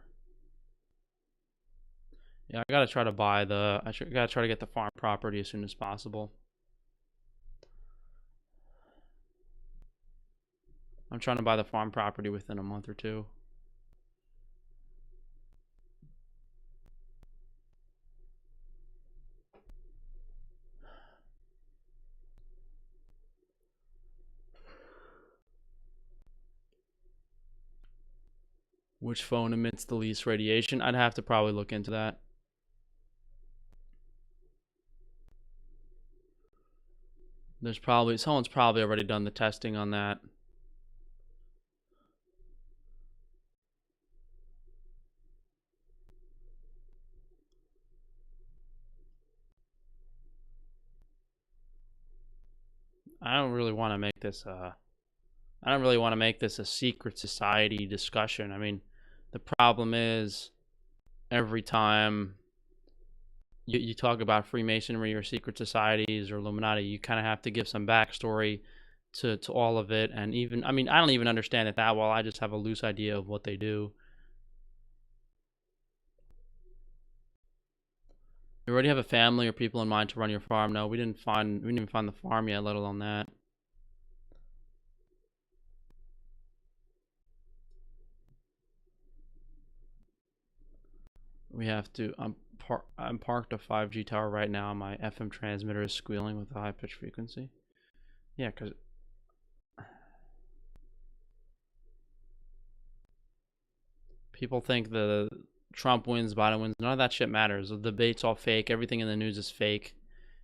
Yeah, I gotta try to buy the. Gotta try to get the farm property as soon as possible. I'm trying to buy the farm property within a month or two. Which phone emits the least radiation? I'd have to probably look into that. Someone's probably already done the testing on that. I don't really want to make this I don't really want to make this a secret society discussion. I mean, the problem is every time you talk about Freemasonry or secret societies or Illuminati, you kind of have to give some backstory to all of it. And even, I mean, I don't even understand it that well. I just have a loose idea of what they do. You already have a family or people in mind to run your farm? No, we didn't even find the farm yet, let alone that. We have to. I'm parked a 5G tower right now. My FM transmitter is squealing with a high pitch frequency. Yeah, because people think the Trump wins, Biden wins. None of that shit matters. The debate's all fake. Everything in the news is fake.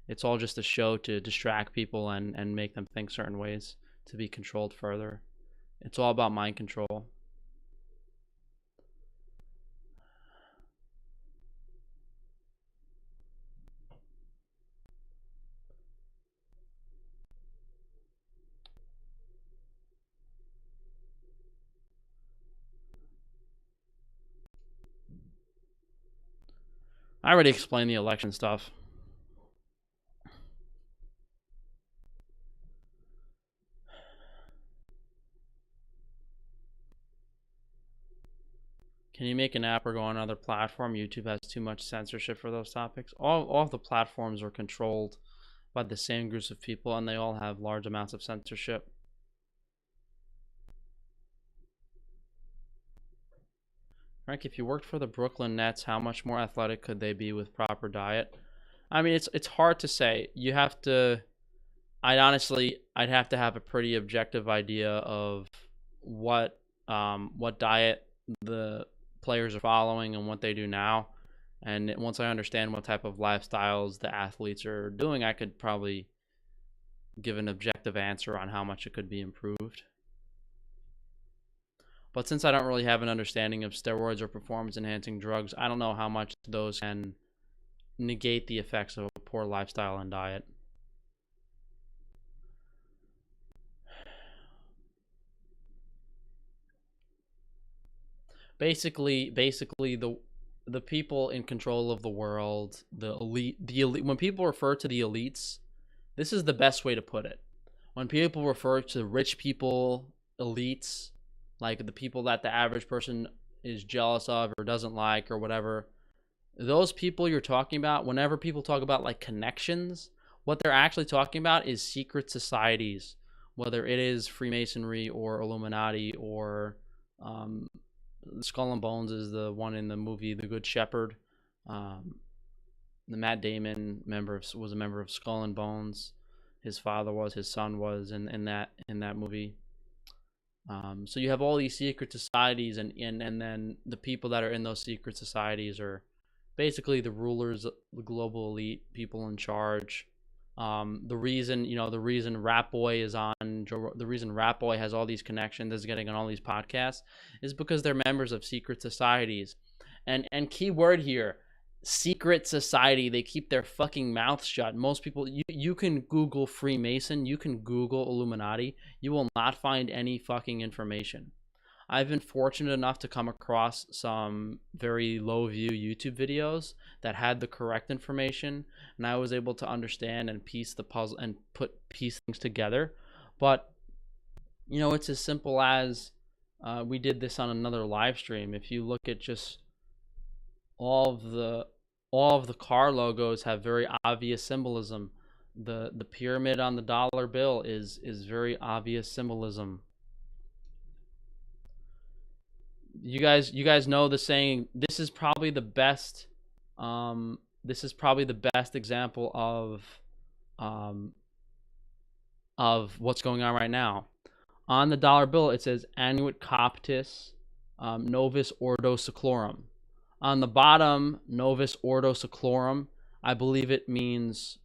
It's all just a show to distract people and make them think certain ways to be controlled further. It's all about mind control. I already explained the election stuff. Can you make an app or go on another platform? YouTube has too much censorship for those topics. All of the platforms are controlled by the same groups of people, and they all have large amounts of censorship. Frank, if you worked for the Brooklyn Nets, how much more athletic could they be with proper diet? I mean, it's hard to say. You have to. I'd have to have a pretty objective idea of what diet the players are following and what they do now. And once I understand what type of lifestyles the athletes are doing, I could probably give an objective answer on how much it could be improved. But since I don't really have an understanding of steroids or performance enhancing drugs, I don't know how much those can negate the effects of a poor lifestyle and diet. Basically the people in control of the world, the elite, when people refer to the elites, this is the best way to put it. When people refer to rich people, elites, like the people that the average person is jealous of or doesn't like or whatever, those people you're talking about, whenever people talk about like connections, what they're actually talking about is secret societies, whether it is Freemasonry or Illuminati or Skull and Bones is the one in the movie The Good Shepherd. The Matt Damon was a member of Skull and Bones. His father was, his son was in that movie. So you have all these secret societies, and then the people that are in those secret societies are basically the rulers, the global elite, people in charge. The reason Rat Boy is on the reason Rat Boy has all these connections, is getting on all these podcasts, is because they're members of secret societies. And key word here, secret society. They keep their fucking mouths shut. Most people, you can Google Freemason, you can Google Illuminati, you will not find any fucking information. I've been fortunate enough to come across some very low view YouTube videos that had the correct information, and I was able to understand and piece the puzzle and piece things together. But it's as simple as we did this on another live stream. If you look at just all of the car logos have very obvious symbolism. The pyramid on the dollar bill is very obvious symbolism. You guys know the saying, this is probably the best example of what's going on right now. On the dollar bill it says Annuit Coptis Novus Ordo Seclorum. On the bottom, Novus Ordo Seclorum, I believe it means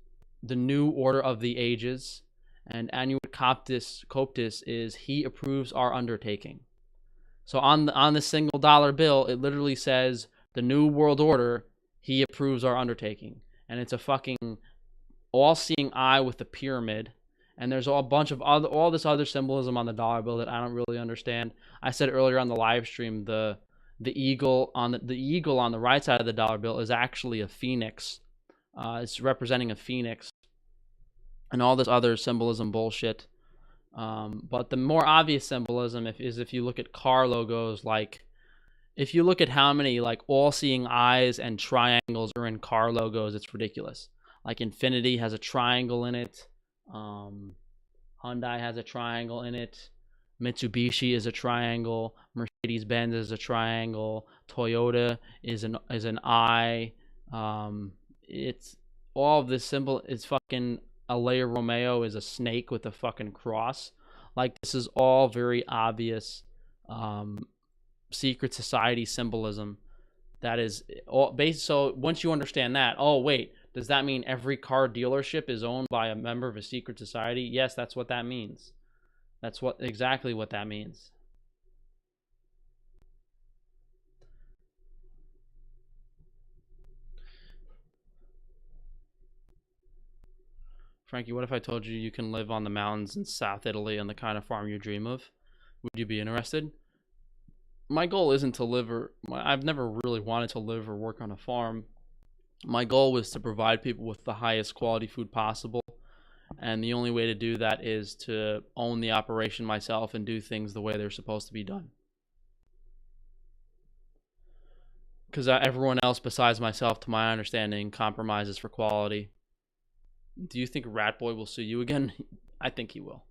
the new order of the ages, and Annuit Coptis is he approves our undertaking. So on the single dollar bill, it literally says the new world order, he approves our undertaking. And it's a fucking all-seeing eye with the pyramid. And there's all a bunch of all this other symbolism on the dollar bill that I don't really understand. I said earlier on the live stream, the eagle on the eagle on the right side of the dollar bill is actually a phoenix. It's representing a phoenix, and all this other symbolism bullshit. But the more obvious symbolism is if you look at car logos, like if you look at how many like all-seeing eyes and triangles are in car logos, it's ridiculous. Like Infinity has a triangle in it. Hyundai has a triangle in it. Mitsubishi is a triangle. Mercedes-Benz is a triangle. Toyota is an eye. It's all of this symbol is fucking Alea Romeo is a snake with a fucking cross. Like, this is all very obvious secret society symbolism. That is all based. So once you understand that, oh wait, does that mean every car dealership is owned by a member of a secret society? Yes, that's what that means. That's exactly what that means. Frankie, what if I told you you can live on the mountains in South Italy on the kind of farm you dream of? Would you be interested? My goal isn't to live I've never really wanted to live or work on a farm. My goal was to provide people with the highest quality food possible. And the only way to do that is to own the operation myself and do things the way they're supposed to be done. Because everyone else besides myself, to my understanding, compromises for quality. Do you think Rat Boy will sue you again? I think he will.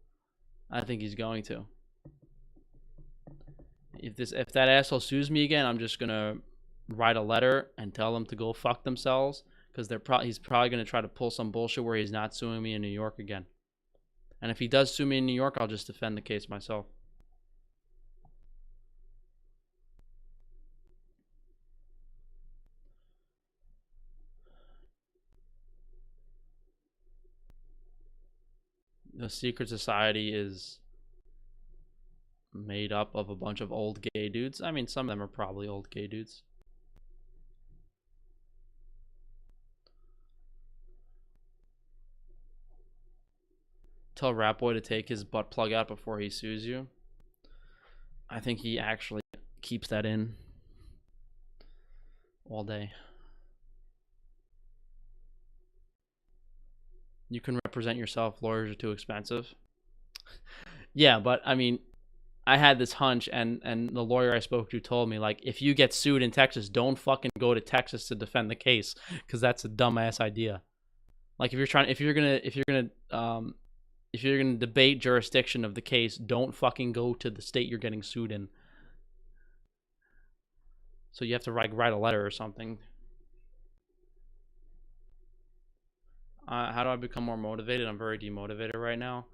I think he's going to. If that asshole sues me again, I'm just gonna write a letter and tell them to go fuck themselves, because he's probably gonna try to pull some bullshit where he's not suing me in New York again. And if he does sue me in New York, I'll just defend the case myself. The secret society is made up of a bunch of old gay dudes. I mean, some of them are probably old gay dudes. Tell Rat Boy to take his butt plug out before he sues you. I think he actually keeps that in all day. You can represent yourself. Lawyers are too expensive. Yeah, but I mean, I had this hunch, and the lawyer I spoke to told me, like, if you get sued in Texas, don't fucking go to Texas to defend the case, because that's a dumbass idea. Like, if you're gonna debate jurisdiction of the case, don't fucking go to the state you're getting sued in. So you have to write a letter or something. How do I become more motivated? I'm very demotivated right now.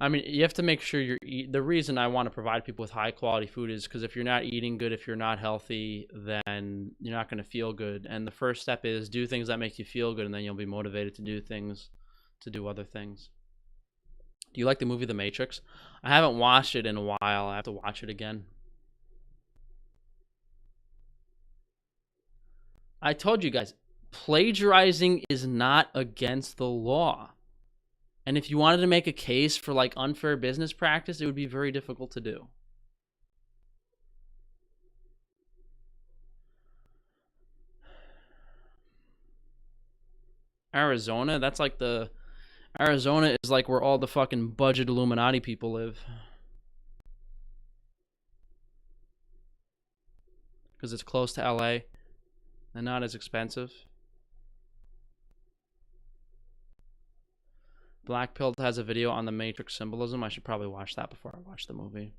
I mean, you have to make sure the reason I want to provide people with high quality food is because if you're not eating good, if you're not healthy, then you're not going to feel good. And the first step is do things that make you feel good, and then you'll be motivated to do other things. Do you like the movie The Matrix? I haven't watched it in a while. I have to watch it again. I told you guys, plagiarizing is not against the law. And if you wanted to make a case for like unfair business practice, it would be very difficult to do. Arizona, Arizona is like where all the fucking budget Illuminati people live. Because it's close to LA and not as expensive. Black Pill has a video on the Matrix symbolism. I should probably watch that before I watch the movie.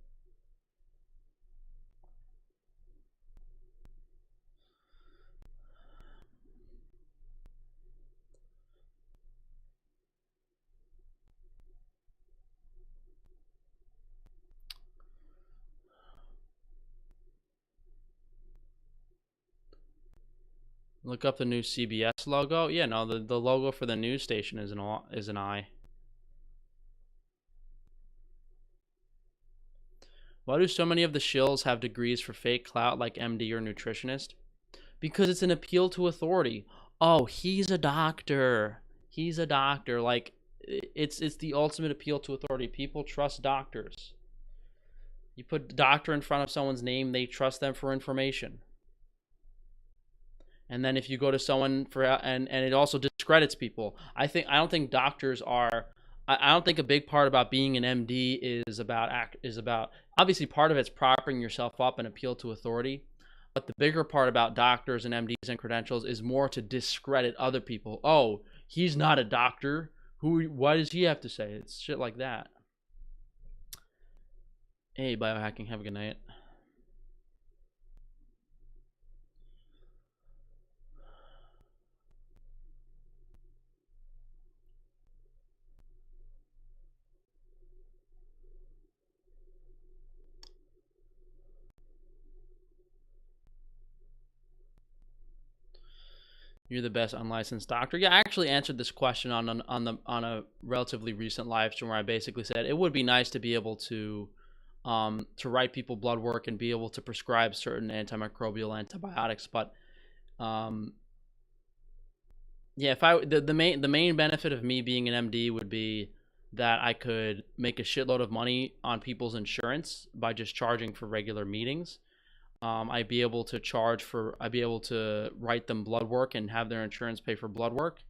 Look up the new CBS logo. Yeah, no, the logo for the news station is an eye. Why do so many of the shills have degrees for fake clout like MD or nutritionist? Because it's an appeal to authority. Oh, he's a doctor. He's a doctor. Like, It's the ultimate appeal to authority. People trust doctors. You put doctor in front of someone's name, they trust them for information. And then if you go to someone for and it also discredits people. I don't think doctors are. I don't think a big part about being an MD is about obviously part of it's propping yourself up and appeal to authority. But the bigger part about doctors and MDs and credentials is more to discredit other people. Oh, he's not a doctor. What does he have to say? It's shit like that. Hey, biohacking, have a good night. You're the best unlicensed doctor. Yeah, I actually answered this question on a relatively recent live stream where I basically said it would be nice to be able to write people blood work and be able to prescribe certain antimicrobial antibiotics. But yeah, if the main benefit of me being an MD would be that I could make a shitload of money on people's insurance by just charging for regular meetings. I'd be able to write them blood work and have their insurance pay for blood work.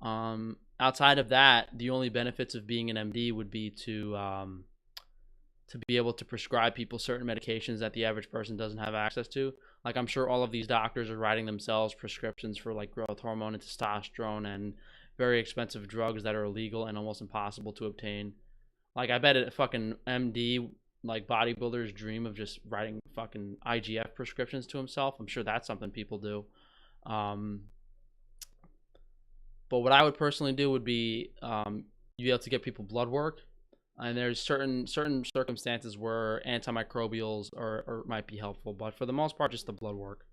Outside of that, the only benefits of being an MD would be to be able to prescribe people certain medications that the average person doesn't have access to. Like, I'm sure all of these doctors are writing themselves prescriptions for like growth hormone and testosterone and very expensive drugs that are illegal and almost impossible to obtain. Like, I bet a fucking MD, like bodybuilder's dream of just writing fucking IGF prescriptions to himself. I'm sure that's something people do. But what I would personally do would be you be able to get people blood work, and there's certain circumstances where antimicrobials or might be helpful, but for the most part, just the blood work.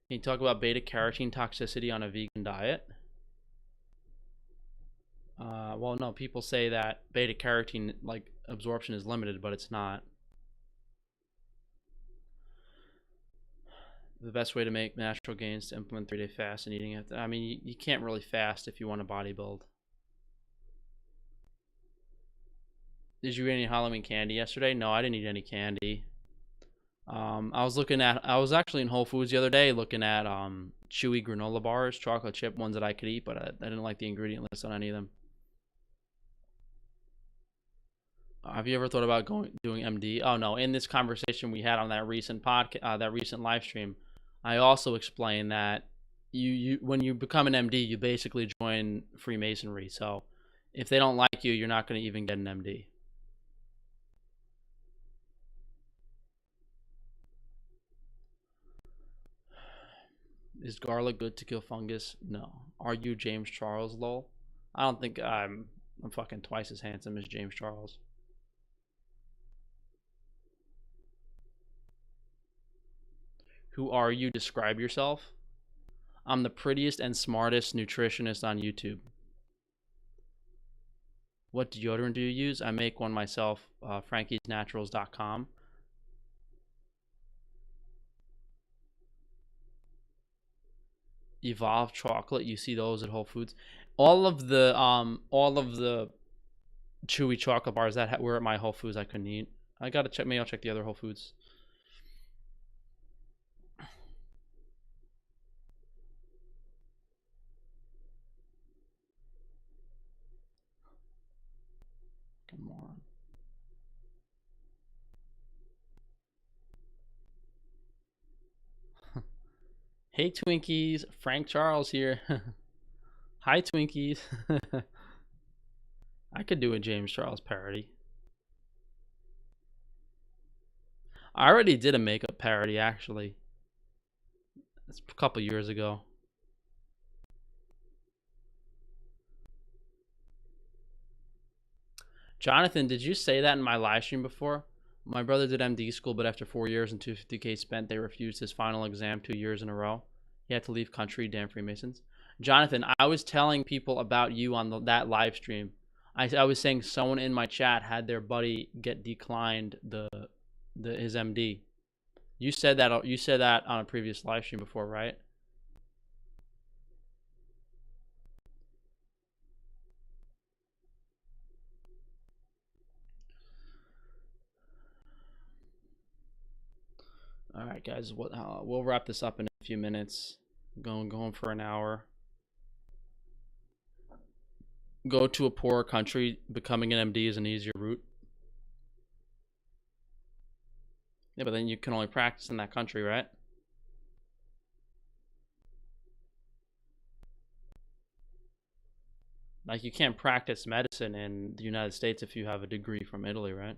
Can you talk about beta carotene toxicity on a vegan diet? Well, no, people say that beta carotene like absorption is limited, but it's not. The best way to make natural gains to implement 3-day fast and eating it. I mean, you can't really fast if you want to bodybuild. Did you eat any Halloween candy yesterday? No, I didn't eat any candy. I was actually in Whole Foods the other day looking at chewy granola bars, chocolate chip ones that I could eat, but I didn't like the ingredient list on any of them. Have you ever thought about doing MD? Oh no! In this conversation we had on that recent that recent live stream, I also explained that you when you become an MD, you basically join Freemasonry. So if they don't like you, you're not going to even get an MD. Is garlic good to kill fungus? No. Are you James Charles, lol? I don't think I'm fucking twice as handsome as James Charles. Who are you? Describe yourself. I'm the prettiest and smartest nutritionist on YouTube. What deodorant do you use? I make one myself, frankiesnaturals.com. Evolved chocolate, you see those at Whole Foods. All of the chewy chocolate bars that were at my Whole Foods I couldn't eat. I gotta check. Maybe I'll check the other Whole Foods. Come on. Hey Twinkies, Frank Charles here. Hi Twinkies. I could do a James Charles parody. I already did a makeup parody actually. It's a couple years ago. Jonathan, did you say that in my live stream before? My brother did MD school, but after 4 years and 250K spent, they refused his final exam 2 years in a row. He had to leave country, damn Freemasons. Jonathan, I was telling people about you on that live stream. I was saying someone in my chat had their buddy get declined his MD. You said that on a previous live stream before, right? All right, guys. We'll wrap this up in a few minutes. Going for an hour. Go to a poorer country. Becoming an MD is an easier route. Yeah, but then you can only practice in that country, right? Like, you can't practice medicine in the United States if you have a degree from Italy, right?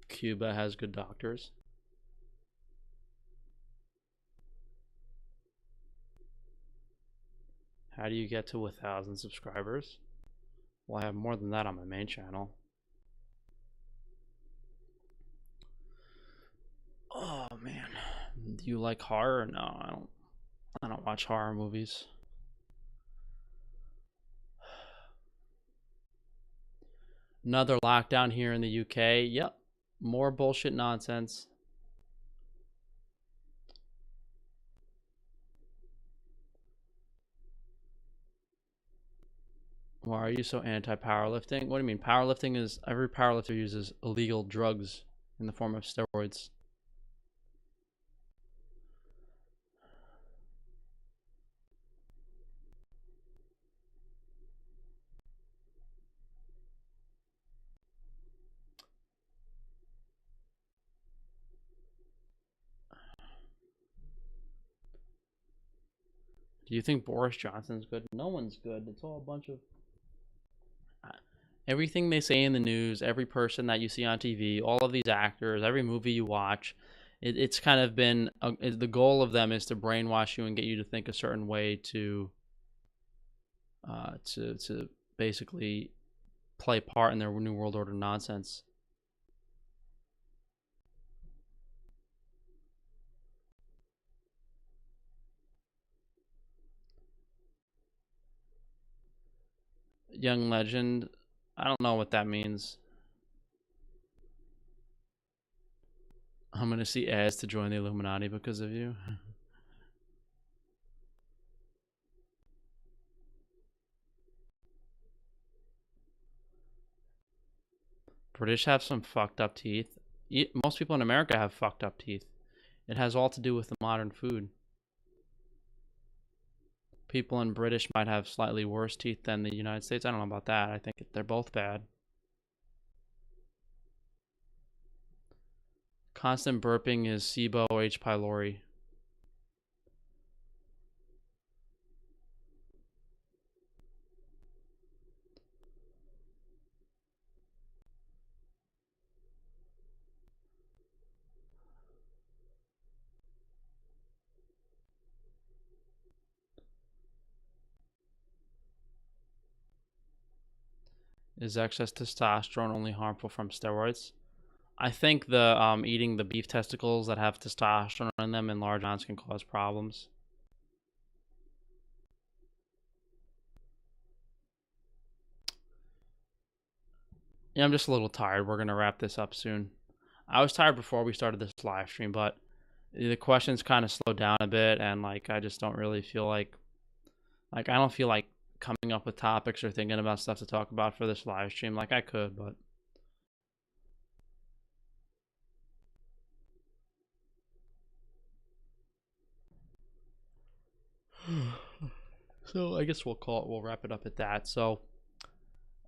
Cuba has good doctors. How do you get to 1,000 subscribers? Well, I have more than that on my main channel. Oh man, do you like horror? No, I don't. I don't watch horror movies. Another lockdown here in the UK. Yep, more bullshit nonsense. Why are you so anti-powerlifting? What do you mean? Powerlifting is, every powerlifter uses illegal drugs in the form of steroids. Do you think Boris Johnson's good? No one's good. It's all a bunch of everything they say in the news, every person that you see on TV, all of these actors, every movie you watch, it's kind of been the goal of them is to brainwash you and get you to think a certain way to basically play part in their new world order nonsense. Young legend, I don't know what that means. I'm gonna see ads to join the Illuminati because of you. British have some fucked up teeth. Most people in America have fucked up teeth. It has all to do with the modern food. People in British might have slightly worse teeth than the United States. I don't know about that. I think they're both bad. Constant burping is SIBO H. pylori. Is excess testosterone only harmful from steroids? I think the eating the beef testicles that have testosterone in them in large amounts can cause problems. Yeah, I'm just a little tired. We're gonna wrap this up soon. I was tired before we started this live stream, but the questions kind of slowed down a bit, and like I just don't really feel like I don't feel like coming up with topics or thinking about stuff to talk about for this live stream. Like I could, but so I guess we'll wrap it up at that. So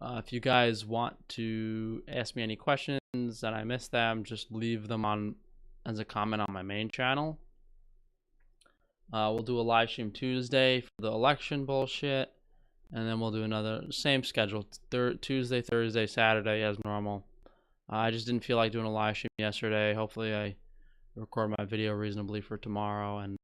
if you guys want to ask me any questions and I missed them, just leave them on as a comment on my main channel. We'll do a live stream Tuesday for the election bullshit, and then we'll do another same schedule Tuesday, Thursday, Saturday as normal. I just didn't feel like doing a live stream yesterday. Hopefully I record my video reasonably for tomorrow, and